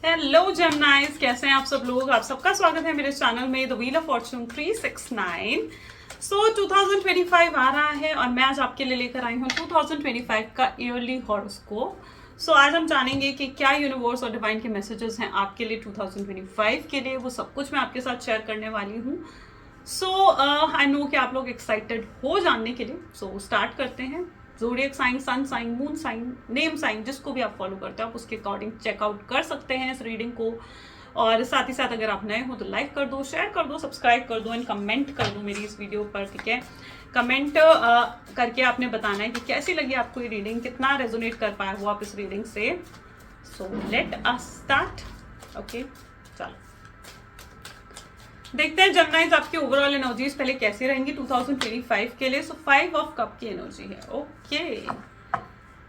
Hello जेमिनाइज, कैसे हैं आप सब लोग। आप सबका स्वागत है मेरे चैनल में द व्हील ऑफ फॉर्च्यून 369। 2025 आ रहा है और मैं आज आपके लिए लेकर आई हूँ 2025 का ईयरली हॉरोस्कोप। आज हम जानेंगे कि क्या यूनिवर्स और डिवाइन के मैसेजेस हैं आपके लिए 2025 के लिए। वो सब कुछ मैं आपके साथ शेयर करने वाली हूँ। आई नो कि आप लोग एक्साइटेड हो जानने के लिए। स्टार्ट करते हैं। Zodiac sign, sun sign, moon sign, name sign, जिसको भी आप फॉलो करते हो आप उसके अकॉर्डिंग चेकआउट कर सकते हैं इस रीडिंग को। और साथ ही साथ अगर आप नए हो तो लाइक कर दो, शेयर कर दो, सब्सक्राइब कर दो एंड कमेंट कर दो मेरी इस वीडियो पर। ठीक है, कमेंट करके आपने बताना है कि कैसी लगी आपको ये रीडिंग, कितना रेजोनेट कर पाए हो आप इस रीडिंग से। Let us start. ओके, चलो देखते हैं जेमिनाइज आपकी ओवरऑल एनर्जीज पहले कैसी रहेंगी 2025 के लिए। 5 ऑफ कप की एनर्जी है। ओके,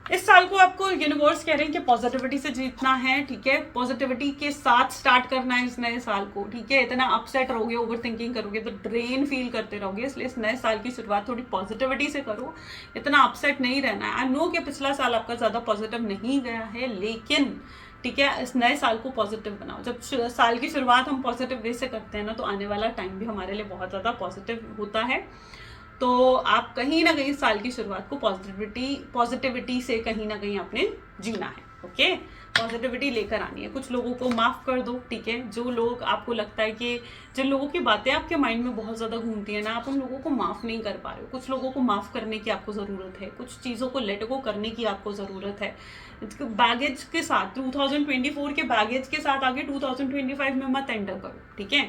इस साल को आपको यूनिवर्स कह रहे हैं कि पॉजिटिविटी से जीतना है। ठीक है, पॉजिटिविटी के साथ स्टार्ट करना है इस नए साल को। ठीक है, इतना अपसेट रहोगे, ओवर थिंकिंग करोगे तो ड्रेन फील करते रहोगे, इसलिए इस नए साल की शुरुआत थोड़ी पॉजिटिविटी से करो। इतना अपसेट नहीं रहना है। आई नो कि पिछला साल आपका ज्यादा पॉजिटिव नहीं गया है, लेकिन ठीक है, इस नए साल को पॉजिटिव बनाओ। जब साल की शुरुआत हम पॉजिटिव वे से करते हैं ना, तो आने वाला टाइम भी हमारे लिए बहुत ज़्यादा पॉजिटिव होता है। तो आप कहीं ना कहीं साल की शुरुआत को पॉजिटिविटी से कहीं ना कहीं आपने जीना है। ओके, पॉजिटिविटी लेकर आनी है। कुछ लोगों को माफ कर दो। ठीक है, जो लोग आपको लगता है कि जिन लोगों की बातें आपके माइंड में बहुत ज़्यादा घूमती है ना, आप उन लोगों को माफ नहीं कर पा रहे हो। कुछ लोगों को माफ करने की आपको ज़रूरत है, कुछ चीज़ों को लेट गो करने की आपको ज़रूरत है। बैगेज के साथ 2024 के बैगेज के साथ आगे 2025 में मत एंटर करो। ठीक है,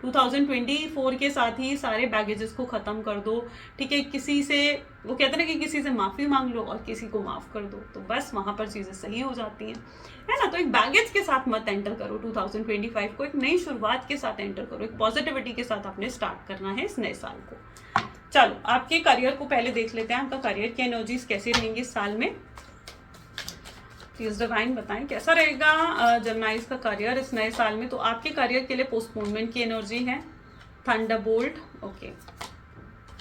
2024 के साथ ही सारे बैगेजेस को ख़त्म कर दो। ठीक है, किसी से वो कहते हैं ना कि किसी से माफ़ी मांग लो और किसी को माफ़ कर दो, तो बस वहाँ पर चीज़ें सही हो जाती हैं, है ना। तो एक बैगेज के साथ मत एंटर करो 2025 को, एक नई शुरुआत के साथ एंटर करो, एक पॉजिटिविटी के साथ आपने स्टार्ट करना है इस नए साल को। चलो आपके करियर को पहले देख लेते हैं, आपका करियर की एनर्जीज कैसी रहेंगी इस साल में। प्लीज डिवाइन बताएं कैसा रहेगा जेमिनाइज का करियर इस नए साल में। तो आपके करियर के लिए पोस्टपोनमेंट की एनर्जी है, Thunderbolt. Okay,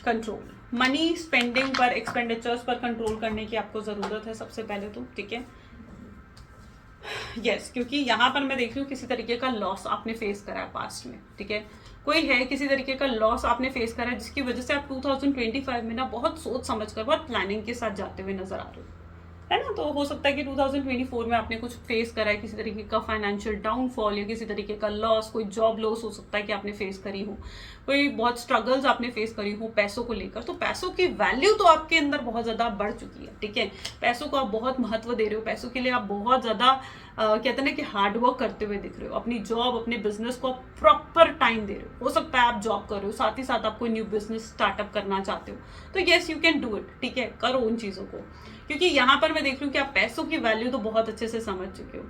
control, money spending पर, एक्सपेंडिचर्स पर कंट्रोल करने की आपको जरूरत है सबसे पहले तो। ठीक है, यस, क्योंकि यहाँ पर मैं देख रही हूँ किसी तरीके का लॉस आपने फेस करा है पास्ट में। ठीक है, कोई है किसी तरीके का लॉस आपने फेस करा है, जिसकी वजह से आप 2025 में ना बहुत सोच समझ कर, बहुत प्लानिंग के साथ जाते हुए नजर आ रहे हो, है ना। तो हो सकता है कि 2024 में आपने कुछ फेस करा है, किसी तरीके का फाइनेंशियल डाउनफॉल या किसी तरीके का लॉस, कोई जॉब लॉस हो सकता है कि आपने फेस करी हो, कोई बहुत स्ट्रगल्स आपने फेस करी हो पैसों को लेकर। तो पैसों की वैल्यू तो आपके अंदर बहुत ज़्यादा बढ़ चुकी है। ठीक है, पैसों को आप बहुत महत्व दे रहे हो, पैसों के लिए आप बहुत ज़्यादा कहते हैं ना कि हार्डवर्क करते हुए दिख रहे हो। अपनी जॉब, अपने बिजनेस को आप प्रॉपर टाइम दे रहे हो सकता है आप जॉब कर रहे हो, साथ ही साथ आप कोई न्यू बिजनेस स्टार्टअप करना चाहते हो, तो yes you can do it. ठीक है, करो उन चीज़ों को, क्योंकि यहाँ पर मैं देख रही हूँ कि आप पैसों की वैल्यू तो बहुत अच्छे से समझ चुके हो।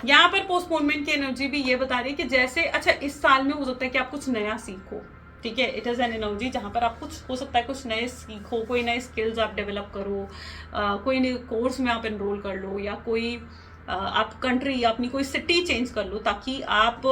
यहाँ पर पोस्टपोनमेंट की एनर्जी भी ये बता रही है कि जैसे अच्छा इस साल में हो सकता है कि आप कुछ नया सीखो। ठीक है, इट इज़ एन एनर्जी जहाँ पर आप कुछ हो सकता है कुछ नए सीखो, कोई नए स्किल्स आप डेवलप करो, कोई नए कोर्स में आप एनरोल कर लो, या कोई आप कंट्री या अपनी कोई सिटी चेंज कर लो, ताकि आप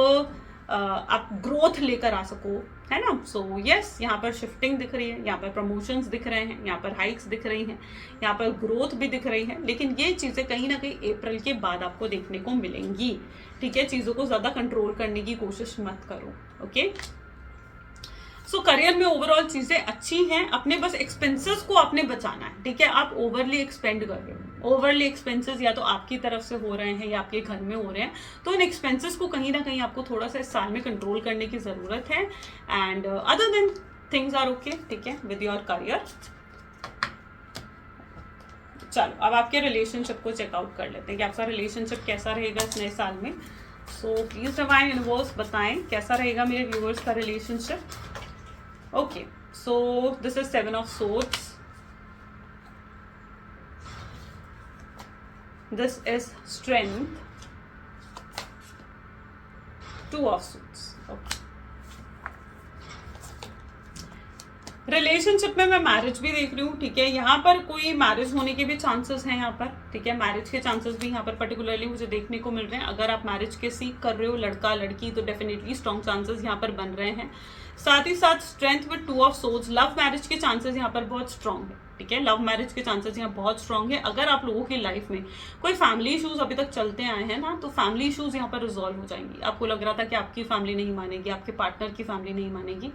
ग्रोथ लेकर आ सको, है ना। सो यस, यहाँ पर शिफ्टिंग दिख रही है, यहाँ पर प्रमोशंस दिख रहे हैं, यहाँ पर हाइक्स दिख रही हैं, यहाँ पर ग्रोथ भी दिख रही है, लेकिन ये चीज़ें कहीं ना कहीं अप्रैल के बाद आपको देखने को मिलेंगी। ठीक है, चीज़ों को ज़्यादा कंट्रोल करने की कोशिश मत करो। ओके, करियर में ओवरऑल चीजें अच्छी हैं, अपने बस एक्सपेंसेस को आपने बचाना है। ठीक है, आप ओवरली एक्सपेंड कर रहे हो, ओवरली एक्सपेंसेस या तो आपकी तरफ से हो रहे हैं या आपके घर में हो रहे हैं, तो इन एक्सपेंसेस को कहीं ना कहीं आपको थोड़ा सा इस साल में कंट्रोल करने की जरूरत है। And other than things are okay. ठीक है, विद योर करियर। चलो अब आपके रिलेशनशिप को चेकआउट कर लेते हैं कि आपका रिलेशनशिप कैसा रहेगा इस नए साल में। प्लीज डिवाइन यूनिवर्स बताएं कैसा रहेगा मेरे व्यूअर्स का relationship. Okay, so this is 7 of Swords. This is Strength. 2 of Swords. Okay. Relationship में मैं मैरिज भी देख रही हूँ। ठीक है, यहाँ पर कोई मैरिज होने के भी चांसेस हैं यहाँ पर। ठीक है, मैरिज के चांसेस भी यहाँ पर पर्टिकुलरली मुझे देखने को मिल रहे हैं। अगर आप मैरिज के सीख कर रहे हो, लड़का लड़की, तो डेफिनेटली स्ट्रॉन्ग चांसेस यहाँ पर बन रहे हैं। साथ ही साथ strength with 2 of swords, love marriage के चांसेस यहाँ पर बहुत स्ट्रांग है, ठीक है, लव मैरिज के चांसेस यहाँ बहुत स्ट्रांग है। अगर आप लोगों की लाइफ में कोई फैमिली इश्यूज अभी तक चलते आए हैं ना, तो फैमिली इश्यूज यहाँ पर रिजॉल्व हो जाएंगी। आपको लग रहा था कि आपकी फैमिली नहीं मानेगी, आपके पार्टनर की फैमिली नहीं मानेगी,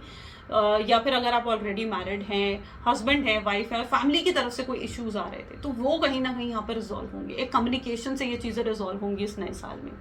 या फिर अगर आप ऑलरेडी मैरिड हैं, हस्बैंड है, वाइफ है, फैमिली की तरफ से कोई इश्यूज आ रहे थे, तो वो कहीं ना कहीं यहाँ पर रिजॉल्व होंगे। एक कम्युनिकेशन से ये चीज़ें रिजॉल्व होंगी इस नए साल में।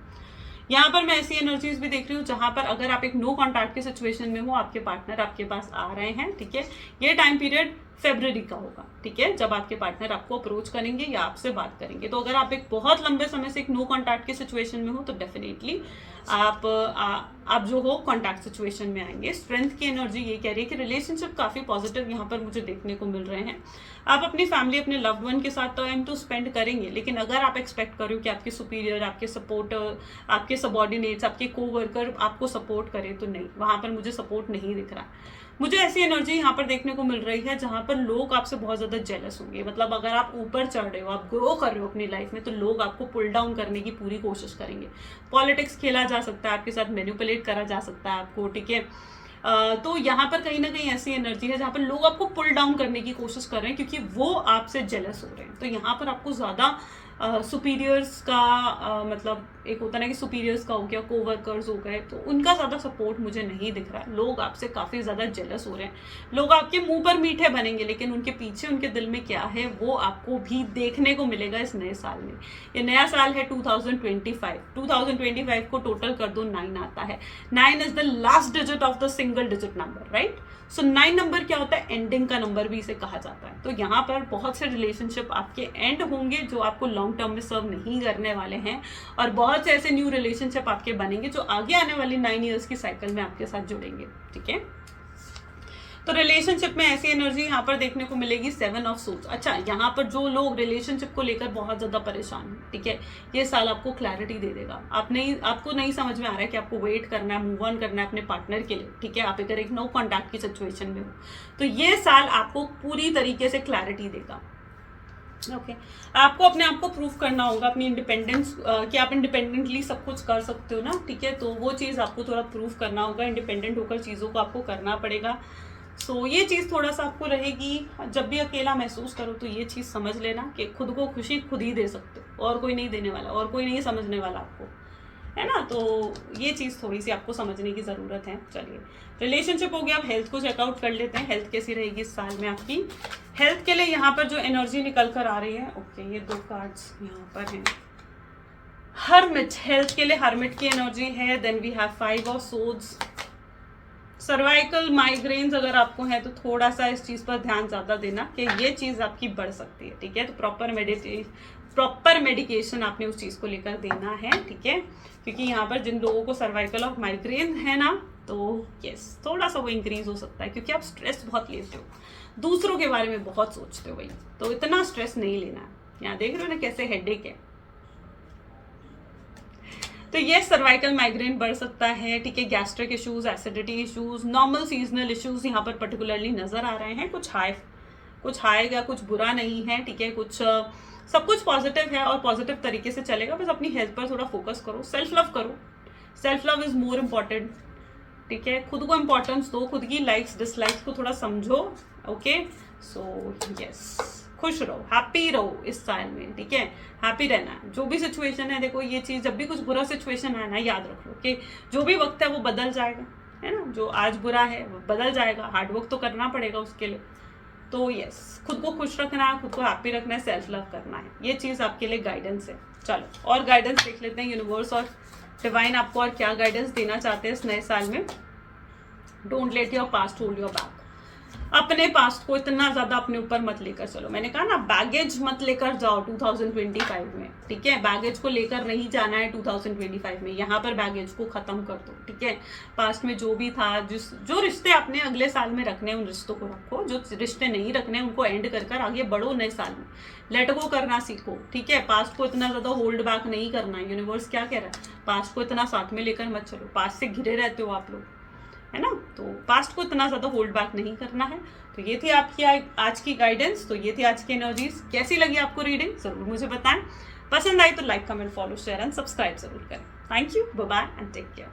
यहाँ पर मैं ऐसी एनर्जीज भी देख रही हूँ जहां पर अगर आप एक नो कॉन्टैक्ट की सिचुएशन में हो, आपके पार्टनर आपके पास आ रहे हैं, ठीक है, ये टाइम पीरियड फरवरी का होगा, ठीक है, जब आपके पार्टनर आपको अप्रोच करेंगे या आपसे बात करेंगे। तो अगर आप एक बहुत लंबे समय से एक नो कॉन्टैक्ट की सिचुएशन में हो, तो डेफिनेटली आप जो हो कॉन्टैक्ट सिचुएशन में आएंगे। स्ट्रेंथ की एनर्जी ये कह रही है कि रिलेशनशिप काफी पॉजिटिव यहाँ पर मुझे देखने को मिल रहे हैं। आप अपनी फैमिली, अपने लव्ड वन के साथ टाइम तो स्पेंड करेंगे, लेकिन अगर आप एक्सपेक्ट करो कि आपके सुपीरियर, आपके सपोर्टर, आपके सबॉर्डिनेट्स, आपके कोवर्कर आपको सपोर्ट करें, तो नहीं, वहां पर मुझे सपोर्ट नहीं दिख रहा। मुझे ऐसी एनर्जी यहाँ पर देखने को मिल रही है जहां पर लोग आपसे बहुत ज्यादा जेलस होंगे। मतलब अगर आप ऊपर चढ़ रहे हो, आप ग्रो कर रहे हो अपनी लाइफ में, तो लोग आपको पुल डाउन करने की पूरी कोशिश करेंगे। पॉलिटिक्स खेला जा सकता है, आपके साथ मैनिपुलेट करा जा सकता है आपको, ठीक है। तो यहाँ पर कहीं ना कहीं ऐसी एनर्जी है जहाँ पर लोग आपको पुल डाउन करने की कोशिश कर रहे हैं, क्योंकि वो आपसे जेलस हो रहे हैं। तो यहाँ पर आपको ज्यादा सुपीरियर्स का मतलब एक होता है ना कि सुपीरियर्स का हो गया, कोवर्कर्स हो गए, तो उनका ज़्यादा सपोर्ट मुझे नहीं दिख रहा है। लोग आपसे काफ़ी ज़्यादा जेलस हो रहे हैं। लोग आपके मुंह पर मीठे बनेंगे, लेकिन उनके पीछे उनके दिल में क्या है वो आपको भी देखने को मिलेगा इस नए साल में। ये नया साल है 2025। 2025 को टोटल कर दो, 9 आता है। 9 is the last digit of the single digit number, right. So 9 number क्या होता है? एंडिंग का नंबर भी इसे कहा जाता है। तो यहाँ पर बहुत से रिलेशनशिप आपके एंड होंगे जो आपको लॉन्ग टर्म में सर्व नहीं करने वाले हैं, और बहुत से ऐसे न्यू रिलेशनशिप आपके बनेंगे जो आगे आने वाली 9 इयर्स की साइकिल में आपके साथ जुड़ेंगे, ठीक है। तो रिलेशनशिप में ऐसी एनर्जी यहाँ पर देखने को मिलेगी 7 ऑफ सोर्ड्स। अच्छा, यहाँ पर जो लोग रिलेशनशिप को लेकर बहुत ज्यादा परेशान हैं, ठीक है, ये साल आपको क्लैरिटी दे देगा। आपको नहीं समझ में आ रहा है कि आपको वेट करना है, मूव ऑन करना है अपने पार्टनर के लिए, ठीक है। आप अगर एक नो कॉन्टैक्ट की सिचुएशन में हो, तो ये साल आपको पूरी तरीके से क्लैरिटी देगा। ओके, आपको अपने आप को प्रूव करना होगा, अपनी इंडिपेंडेंस, कि आप इंडिपेंडेंटली सब कुछ कर सकते हो ना, ठीक है। तो वो चीज़ आपको थोड़ा प्रूव करना होगा, इंडिपेंडेंट होकर चीज़ों को आपको करना पड़ेगा। सो ये चीज़ थोड़ा सा आपको रहेगी। जब भी अकेला महसूस करो तो ये चीज़ समझ लेना कि खुद को खुशी खुद ही दे सकते हो, और कोई नहीं देने वाला, और कोई नहीं समझने वाला आपको, है ना। तो ये चीज़ थोड़ी सी आपको समझने की ज़रूरत है। चलिए, रिलेशनशिप हो गया, अब हेल्थ को चेकआउट कर लेते हैं। हेल्थ कैसी रहेगी इस साल में आपकी। हेल्थ के लिए यहाँ पर जो एनर्जी निकल कर आ रही है, ओके, ये 2 कार्ड्स यहाँ पर हैं। हर्मिट, हेल्थ के लिए हर्मिट की एनर्जी है। Then we have 5 of swords. Cervical migraines अगर आपको है तो थोड़ा सा इस चीज़ पर ध्यान ज़्यादा देना कि ये चीज़ आपकी बढ़ सकती है, ठीक है। तो प्रॉपर मेडिकेशन आपने उस चीज़ को लेकर देना है, ठीक है, क्योंकि यहाँ पर जिन लोगों को सर्वाइकल और माइग्रेन है ना, तो यस, थोड़ा सा वो इंक्रीज हो सकता है, क्योंकि आप स्ट्रेस बहुत लेते हो, दूसरों के बारे में बहुत सोचते हो भाई, तो इतना स्ट्रेस नहीं लेना है। यहाँ देख रहे हो ना कैसे हेडेक है। तो ये सर्वाइकल माइग्रेन बढ़ सकता है, ठीक है। Gastric issues, acidity issues, normal seasonal issues यहाँ पर पर्टिकुलरली नजर आ रहे हैं। कुछ हाई या कुछ बुरा नहीं है, ठीक है। कुछ सब कुछ पॉजिटिव है और पॉजिटिव तरीके से चलेगा। बस अपनी हेल्थ पर थोड़ा फोकस करो, सेल्फ लव करो। Self love is more important, ठीक है। खुद को इम्पोर्टेंस दो, खुद की लाइक्स डिसलाइक्स को थोड़ा समझो, ओके। सो यस, खुश रहो, हैप्पी रहो इस साल में, ठीक है। हैप्पी रहना है, जो भी सिचुएशन है। देखो ये चीज़, जब भी कुछ बुरा सिचुएशन है ना, याद रख लो कि जो भी वक्त है वो बदल जाएगा, है ना। जो आज बुरा है वो बदल जाएगा, हार्ड वर्क तो करना पड़ेगा उसके लिए। तो यस, खुद को खुश रखना है, खुद को हैप्पी रखना है, सेल्फ लव करना है, ये चीज़ आपके लिए गाइडेंस है। चलो और गाइडेंस देख लेते हैं, यूनिवर्स और डिवाइन आपको और क्या गाइडेंस देना चाहते हैं इस नए साल में। Don't let your past hold your back. अपने पास्ट को इतना ज्यादा अपने ऊपर मत लेकर चलो। मैंने कहा ना, बैगेज मत लेकर जाओ 2025 में, ठीक है। बैगेज को लेकर नहीं जाना है 2025 में। यहाँ पर बैगेज को खत्म कर दो, ठीक है। पास्ट में जो भी था, जो रिश्ते आपने अगले साल में रखने, उन रिश्तों को रखो। जो रिश्ते नहीं रखने उनको एंड कर आगे बढ़ो नए साल में। लेट गो करना सीखो, ठीक है। पास्ट को इतना ज्यादा होल्ड बैक नहीं करना है। यूनिवर्स क्या कह रहा है, पास्ट को इतना साथ में लेकर मत चलो। पास्ट से घिरे रहते हो आप लोग, है ना। तो पास्ट को इतना ज्यादा होल्ड बैक नहीं करना है। तो ये थी आपकी आज की गाइडेंस। तो ये थी आज की एनर्जीज। कैसी लगी आपको रीडिंग जरूर मुझे बताएं। पसंद आई तो like, comment, follow, share and subscribe जरूर करें। Thank you, bye bye and take care.